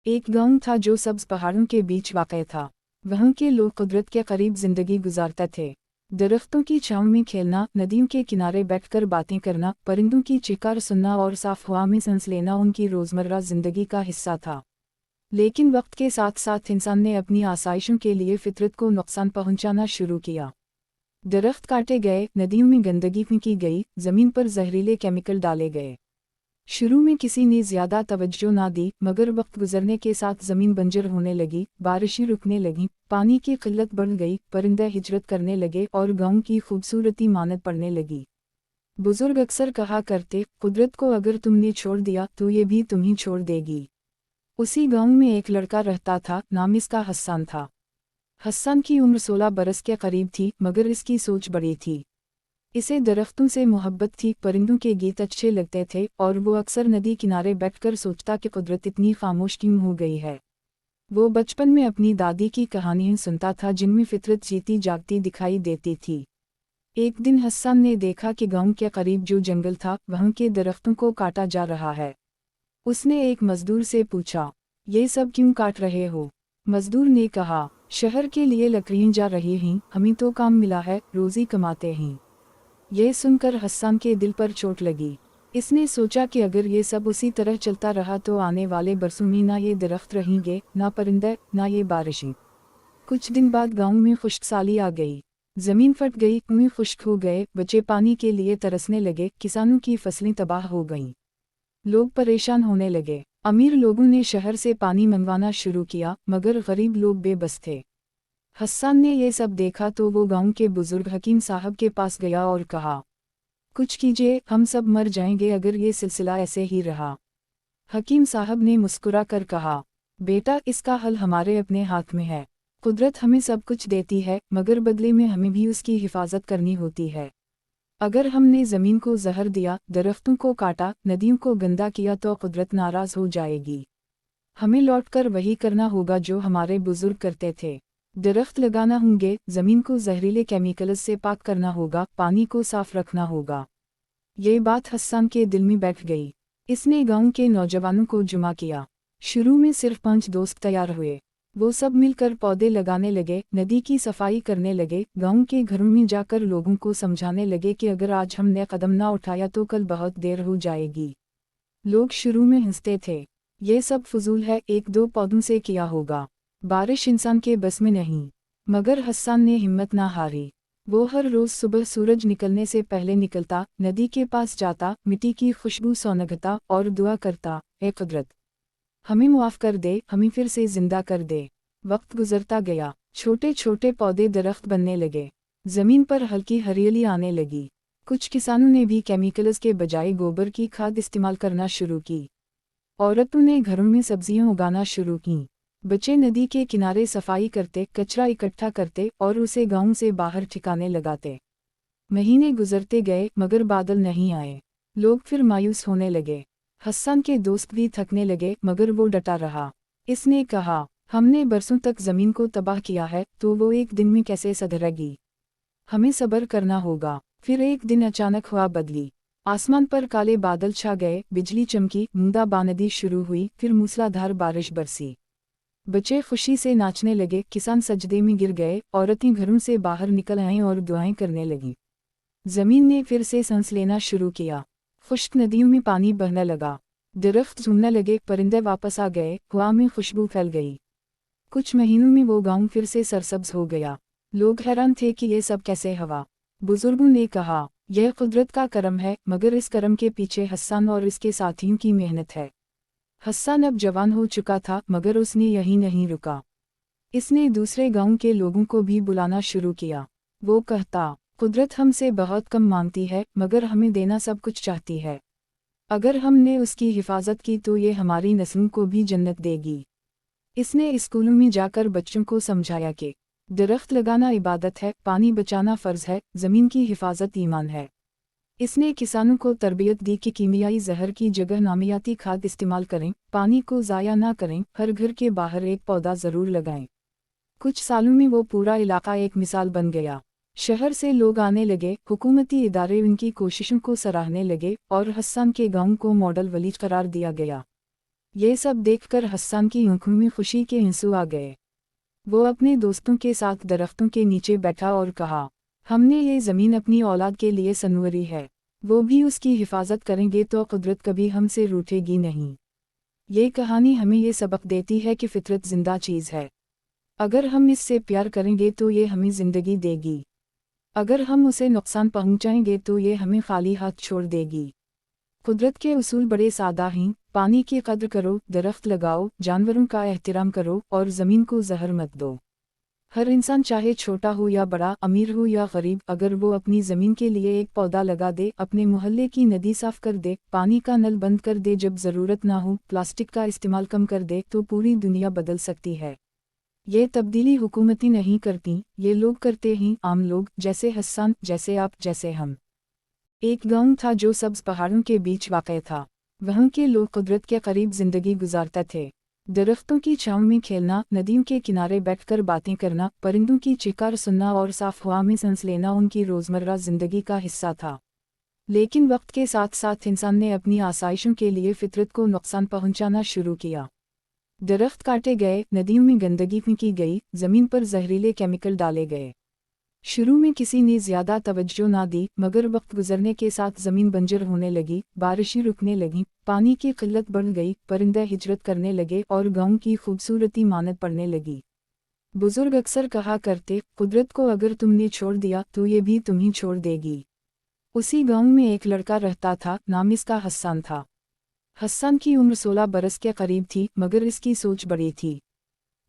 एक गांव था जो सब्ज पहाड़ों के बीच वाक़ था। वहाँ के लोग कुदरत के करीब जिंदगी गुजारते थे। दरख्तों की छाँव में खेलना, नदियों के किनारे बैठकर बातें करना, परिंदों की चिकार सुनना और साफ हवा में सांस लेना उनकी रोज़मर्रा जिंदगी का हिस्सा था। लेकिन वक्त के साथ साथ इंसान ने अपनी आसाइशों के लिए फितरत को नुकसान पहुंचाना शुरू किया। दरख्त काटे गए, नदियों में गंदगी फेंकी गई, ज़मीन पर जहरीले केमिकल डाले गए। शुरू में किसी ने ज़्यादा तवज्जो ना दी, मगर वक्त गुजरने के साथ ज़मीन बंजर होने लगी, बारिशें रुकने लगीं, पानी की किल्लत बढ़ गई, परिंदे हिजरत करने लगे और गांव की खूबसूरती मानद पड़ने लगी। बुजुर्ग अक्सर कहा करते, कुदरत को अगर तुमने छोड़ दिया तो ये भी तुम्हें छोड़ देगी। उसी गांव में एक लड़का रहता था, नाम इसका हसन था। हसन की उम्र 16 बरस के करीब थी, मगर इसकी सोच बड़ी थी। इसे दरख्तों से मोहब्बत थी, परिंदों के गीत अच्छे लगते थे और वो अक्सर नदी किनारे बैठकर सोचता कि कुदरत इतनी खामोश क्यों हो गई है। वो बचपन में अपनी दादी की कहानियाँ सुनता था जिनमें फितरत जीती जागती दिखाई देती थी। एक दिन हसन ने देखा कि गांव के करीब जो जंगल था वहाँ के दरख्तों को काटा जा रहा है। उसने एक मजदूर से पूछा, ये सब क्यों काट रहे हो? मजदूर ने कहा, शहर के लिए लकड़ियाँ जा रही हैं, हमें तो काम मिला है, रोज़ी कमाते हैं। यह सुनकर हसन के दिल पर चोट लगी। इसने सोचा कि अगर ये सब उसी तरह चलता रहा तो आने वाले बरसों में ना ये दरख्त रहेंगे, ना परिंदे, ना ये बारिशें। कुछ दिन बाद गांव में खुश्कसाली आ गई। ज़मीन फट गई, कुएं खुश्क हो गए, बच्चे पानी के लिए तरसने लगे, किसानों की फसलें तबाह हो गईं। लोग परेशान होने लगे। अमीर लोगों ने शहर से पानी मंगवाना शुरू किया, मगर गरीब लोग बेबस थे। हसन ने ये सब देखा तो वो गांव के बुजुर्ग हकीम साहब के पास गया और कहा, कुछ कीजिए, हम सब मर जाएंगे अगर ये सिलसिला ऐसे ही रहा। हकीम साहब ने मुस्कुरा कर कहा, बेटा, इसका हल हमारे अपने हाथ में है। कुदरत हमें सब कुछ देती है, मगर बदले में हमें भी उसकी हिफाजत करनी होती है। अगर हमने ज़मीन को जहर दिया, दरख्तों को काटा, नदियों को गंदा किया तो कुदरत नाराज़ हो जाएगी। हमें लौटकर वही करना होगा जो हमारे बुजुर्ग करते थे। दरख्त लगाना होंगे, ज़मीन को जहरीले केमिकल्स से पाक करना होगा, पानी को साफ रखना होगा। ये बात हसन के दिल में बैठ गई। इसने गांव के नौजवानों को जुमा किया। शुरू में सिर्फ 5 दोस्त तैयार हुए। वो सब मिलकर पौधे लगाने लगे, नदी की सफाई करने लगे, गांव के घरों में जाकर लोगों को समझाने लगे कि अगर आज हमने कदम ना उठाया तो कल बहुत देर हो जाएगी। लोग शुरू में हंसते थे, ये सब फजूल है, 1-2 पौधों से किया होगा, बारिश इंसान के बस में नहीं। मगर हसन ने हिम्मत ना हारी। वो हर रोज़ सुबह सूरज निकलने से पहले निकलता, नदी के पास जाता, मिट्टी की खुशबू सौंघता और दुआ करता, ए कुदरत, हमें मुआफ़ कर दे, हमें फिर से जिंदा कर दे। वक्त गुजरता गया, छोटे छोटे पौधे दरख्त बनने लगे, ज़मीन पर हल्की हरियाली आने लगी। कुछ किसानों ने भी केमिकल्स के बजाय गोबर की खाद इस्तेमाल करना शुरू की। औरतों ने घरों में सब्जियां उगाना शुरू कीं। बच्चे नदी के किनारे सफाई करते, कचरा इकट्ठा करते और उसे गांव से बाहर ठिकाने लगाते। महीने गुजरते गए, मगर बादल नहीं आए। लोग फिर मायूस होने लगे। हसन के दोस्त भी थकने लगे, मगर वो डटा रहा। इसने कहा, हमने बरसों तक ज़मीन को तबाह किया है, तो वो एक दिन में कैसे सुधरेगी? हमें सब्र करना होगा। फिर एक दिन अचानक हवा बदली। आसमान पर काले बादल छा गए, बिजली चमकी, बूंदाबांदी शुरू हुई, फिर मूसलाधार बारिश बरसी। बच्चे खुशी से नाचने लगे, किसान सजदे में गिर गए, औरतें घरों से बाहर निकल आईं और दुआएं करने लगीं। ज़मीन ने फिर से सांस लेना शुरू किया। खुश्क नदियों में पानी बहने लगा। दरख्त झूमने लगे, परिंदे वापस आ गए, हवा में खुशबू फैल गई। कुछ महीनों में वो गांव फिर से सरसब्ज हो गया। लोग हैरान थे कि ये सब कैसे हुआ। बुजुर्गों ने कहा, यह कुदरत का करम है, मगर इस करम के पीछे हसन और इसके साथियों की मेहनत है। हसन अब जवान हो चुका था, मगर उसने यही नहीं रुका। इसने दूसरे गांव के लोगों को भी बुलाना शुरू किया। वो कहता, कुदरत हमसे बहुत कम मांगती है, मगर हमें देना सब कुछ चाहती है। अगर हमने उसकी हिफाजत की तो ये हमारी नस्लों को भी जन्नत देगी। इसने स्कूलों में जाकर बच्चों को समझाया कि दरख्त लगाना इबादत है, पानी बचाना फ़र्ज़ है, ज़मीन की हिफाजत ईमान है। इसने किसानों को तरबियत दी कि कीमियाई जहर की जगह नामियाती खाद इस्तेमाल करें, पानी को ज़ाया ना करें, हर घर के बाहर एक पौधा ज़रूर लगाएं। कुछ सालों में वो पूरा इलाका एक मिसाल बन गया। शहर से लोग आने लगे, हुकूमती इदारे उनकी कोशिशों को सराहने लगे और हसन के गांव को मॉडल वली करार दिया गया। ये सब देखकर हस्सान की आंखों में खुशी के आंसू आ गए। वो अपने दोस्तों के साथ दरख्तों के नीचे बैठा और कहा, हमने ये ज़मीन अपनी औलाद के लिए संवरी है, वो भी उसकी हिफाजत करेंगे तो कुदरत कभी हमसे रूठेगी नहीं। ये कहानी हमें ये सबक देती है कि फितरत जिंदा चीज़ है। अगर हम इससे प्यार करेंगे तो ये हमें ज़िंदगी देगी, अगर हम उसे नुकसान पहुंचाएंगे तो ये हमें खाली हाथ छोड़ देगी। कुदरत के उसूल बड़े सादा हैं, पानी की कद्र करो, दरख्त लगाओ, जानवरों का एहतराम करो और ज़मीन को जहर मत दो। हर इंसान चाहे छोटा हो या बड़ा, अमीर हो या गरीब, अगर वो अपनी ज़मीन के लिए एक पौधा लगा दे, अपने मोहल्ले की नदी साफ कर दे, पानी का नल बंद कर दे जब ज़रूरत ना हो, प्लास्टिक का इस्तेमाल कम कर दे, तो पूरी दुनिया बदल सकती है। ये तब्दीली हुकूमतें नहीं करती, ये लोग करते हैं, आम लोग, जैसे हस्सान, जैसे आप, जैसे हम। एक गांव था जो सब्ज पहाड़ों के बीच वाक़ था। वहाँ के लोग कुदरत के करीब ज़िंदगी गुजारते थे। दरख्तों की छाँव में खेलना, नदियों के किनारे बैठकर बातें करना, परिंदों की चिकार सुनना और साफ हवा में सांस लेना उनकी रोज़मर्रा ज़िंदगी का हिस्सा था। लेकिन वक्त के साथ साथ इंसान ने अपनी आसाइशों के लिए फितरत को नुकसान पहुंचाना शुरू किया। दरख्त काटे गए, नदियों में गंदगी फेंकी गई, ज़मीन पर जहरीले केमिकल डाले गए। शुरू में किसी ने ज़्यादा तवज्जो ना दी, मगर वक्त गुजरने के साथ ज़मीन बंजर होने लगी, बारिशें रुकने लगीं, पानी की किल्लत बढ़ गई, परिंदे हिजरत करने लगे और गांव की खूबसूरती मानद पड़ने लगी। बुजुर्ग अक्सर कहा करते, कुदरत को अगर तुमने छोड़ दिया तो ये भी तुम्हें छोड़ देगी। उसी गांव में एक लड़का रहता था, नाम इसका हस्सान था। हस्सान की उम्र 16 बरस के करीब थी, मगर इसकी सोच बड़ी थी।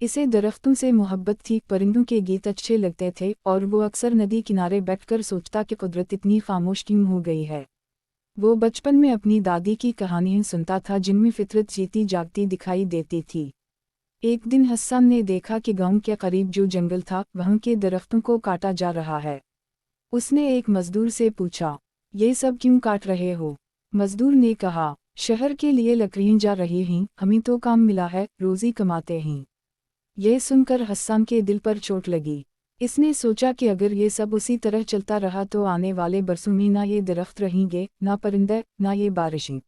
इसे दरख्तों से मोहब्बत थी, परिंदों के गीत अच्छे लगते थे और वो अक्सर नदी किनारे बैठकर सोचता कि कुदरत इतनी खामोश क्यों हो गई है। वो बचपन में अपनी दादी की कहानियाँ सुनता था जिनमें फितरत जीती जागती दिखाई देती थी। एक दिन हस्सान ने देखा कि गांव के करीब जो जंगल था वहाँ के दरख्तों को काटा जा रहा है। उसने एक मजदूर से पूछा, ये सब क्यों काट रहे हो? मजदूर ने कहा, शहर के लिए लकड़ियाँ जा रही हैं, हमें तो काम मिला है, रोज़ी कमाते हैं। ये सुनकर हस्सान के दिल पर चोट लगी। इसने सोचा कि अगर ये सब उसी तरह चलता रहा तो आने वाले बरसों में ना ये दरख्त रहेंगे, ना परिंदे, ना ये बारिशें।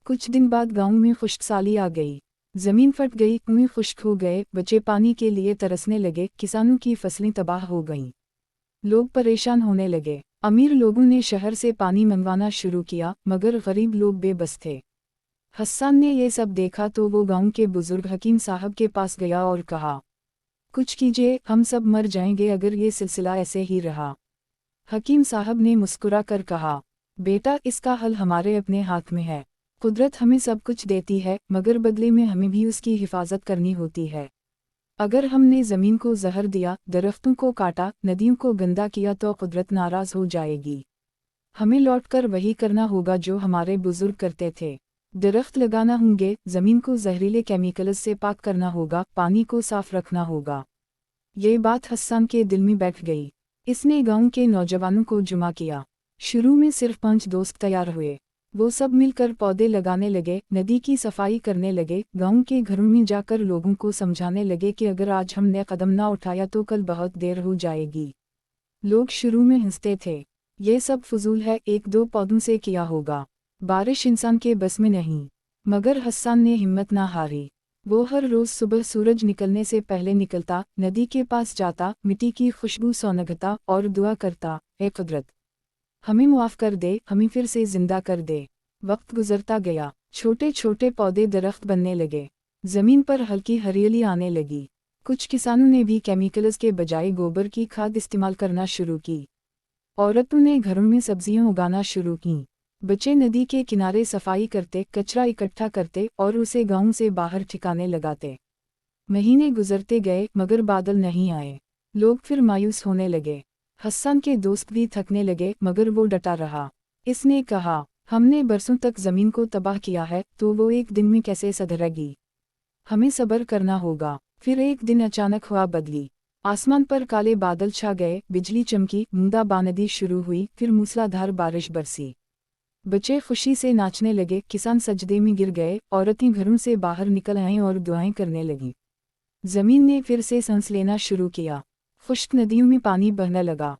कुछ दिन बाद गांव में खुश्कसाली आ गई। ज़मीन फट गई, कुएं खुश्क हो गए, बच्चे पानी के लिए तरसने लगे, किसानों की फसलें तबाह हो गईं। लोग परेशान होने लगे। अमीर लोगों ने शहर से पानी मंगवाना शुरू किया, मगर गरीब लोग बेबस थे। हस्सान ने ये सब देखा तो वो गांव के बुजुर्ग हकीम साहब के पास गया और कहा, कुछ कीजिए, हम सब मर जाएंगे अगर ये सिलसिला ऐसे ही रहा। हकीम साहब ने मुस्कुरा कर कहा, बेटा, इसका हल हमारे अपने हाथ में है। कुदरत हमें सब कुछ देती है, मगर बदले में हमें भी उसकी हिफाजत करनी होती है। अगर हमने ज़मीन को जहर दिया, दरख्तों को काटा, नदियों को गंदा किया तो कुदरत नाराज़ हो जाएगी। हमें लौटकर वही करना होगा जो हमारे बुजुर्ग करते थे। दरख्त लगाना होंगे, ज़मीन को जहरीले केमिकल्स से पाक करना होगा, पानी को साफ रखना होगा। ये बात हस्सान के दिल में बैठ गई। इसने गांव के नौजवानों को जुमा किया। शुरू में सिर्फ 5 दोस्त तैयार हुए। वो सब मिलकर पौधे लगाने लगे, नदी की सफाई करने लगे, गांव के घरों में जाकर लोगों को समझाने लगे कि अगर आज हमने कदम ना उठाया तो कल बहुत देर हो जाएगी। लोग शुरू में हंसते थे, ये सब फजूल है, 1-2 पौधों से किया होगा, बारिश इंसान के बस में नहीं। मगर हस्सान ने हिम्मत ना हारी। वो हर रोज़ सुबह सूरज निकलने से पहले निकलता, नदी के पास जाता, मिट्टी की खुशबू सौंघता और दुआ करता, ए कुदरत, हमें मुआफ़ कर दे, हमें फिर से जिंदा कर दे। वक्त गुजरता गया, छोटे छोटे पौधे दरख्त बनने लगे, ज़मीन पर हल्की हरियाली आने लगी। कुछ किसानों ने भी केमिकल्स के बजाय गोबर की खाद इस्तेमाल करना शुरू की। औरतों ने घरों में सब्जियां उगाना शुरू कीं। बच्चे नदी के किनारे सफाई करते, कचरा इकट्ठा करते और उसे गांव से बाहर ठिकाने लगाते। महीने गुजरते गए, मगर बादल नहीं आए। लोग फिर मायूस होने लगे। हस्सान के दोस्त भी थकने लगे, मगर वो डटा रहा। इसने कहा, हमने बरसों तक ज़मीन को तबाह किया है, तो वो एक दिन में कैसे सुधरेगी? हमें सब्र करना होगा। फिर एक दिन अचानक हवा बदली। आसमान पर काले बादल छा गए, बिजली चमकी, बूंदाबांदी शुरू हुई, फिर मूसलाधार बारिश बरसी। बच्चे खुशी से नाचने लगे, किसान सजदे में गिर गए, औरतें घरों से बाहर निकल आईं और दुआएं करने लगीं। ज़मीन ने फिर से सांस लेना शुरू किया। खुश्क नदियों में पानी बहने लगा।